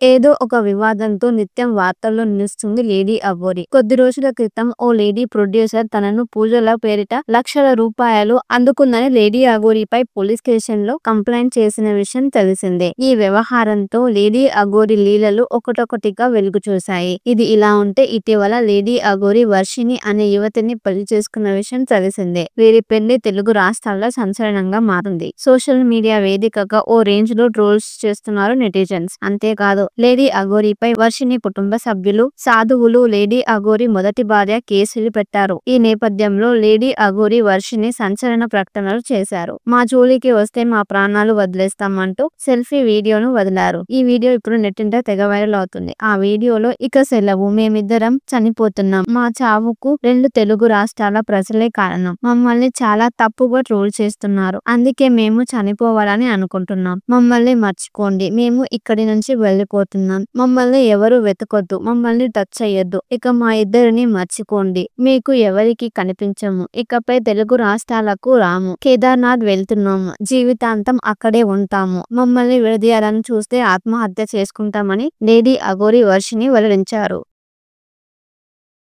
ఏదో ఒక వివాదంతో నిత్యం వార్తల్లో నిలుస్తుంది లేడీ అఘోరి. కొద్ది రోజుల క్రితం ఓ లేడీ ప్రొడ్యూసర్ తనను పూజల పేరిట లక్షల రూపాయలు అందుకుందని లేడీ అఘోరిపై పోలీస్ స్టేషన్లో కంప్లైంట్ చేసిన విషయం తెలిసిందే. ఈ వ్యవహారంతో లేడీ అఘోరి లీలలు ఒకటొకటిగా వెలుగు చూశాయి. ఇది ఇలా ఉంటే ఇటీవల లేడీ అఘోరి వర్షిణి అనే యువతిని పెళ్లి చేసుకున్న విషయం తెలిసిందే. వీరి పెళ్లి తెలుగు రాష్ట్రాల్లో సంచలనంగా మారింది. సోషల్ మీడియా వేదికగా ఓ రేంజ్ లో ట్రోల్స్ చేస్తున్నారు నెటిజన్స్. అంతేకాదు లేడీ అఘోరిపై వర్షిణి కుటుంబ సభ్యులు, సాధువులు లేడీ అఘోరి మొదటి భార్య కేసులు పెట్టారు. ఈ నేపథ్యంలో లేడీ అఘోరి వర్షిణి సంచలన ప్రకటనలు చేశారు. మా జోలికి వస్తే మా ప్రాణాలు వదిలేస్తామంటూ సెల్ఫీ వీడియోను వదిలారు. ఈ వీడియో ఇప్పుడు నెట్టింట తెగ వైరల్ అవుతుంది. ఆ వీడియోలో ఇక సెలవు, మేమిద్దరం చనిపోతున్నాం, మా చావుకు 2 తెలుగు రాష్ట్రాల ప్రజలే కారణం, మమ్మల్ని చాలా తప్పుగా ట్రోల్ చేస్తున్నారు, అందుకే మేము చనిపోవాలని అనుకుంటున్నాం, మమ్మల్ని మర్చిపోండి, మేము ఇక్కడి నుంచి వెళ్ళిపోతున్నాం, మమ్మల్ని ఎవరు వెతకొద్దు, మమ్మల్ని టచ్ చెయ్యొద్దు, ఇక మా ఇద్దరిని మర్చిపోండి, మీకు ఎవరికి కనిపించము, ఇకపై తెలుగు రాష్ట్రాలకు రాము, కేదార్నాథ్ వెళ్తున్నాము, జీవితాంతం అక్కడే ఉంటాము, మమ్మల్ని విడదీయాలని చూస్తే ఆత్మహత్య చేసుకుంటామని లేడీ అఘోరి వర్షిణి వెల్లడించారు.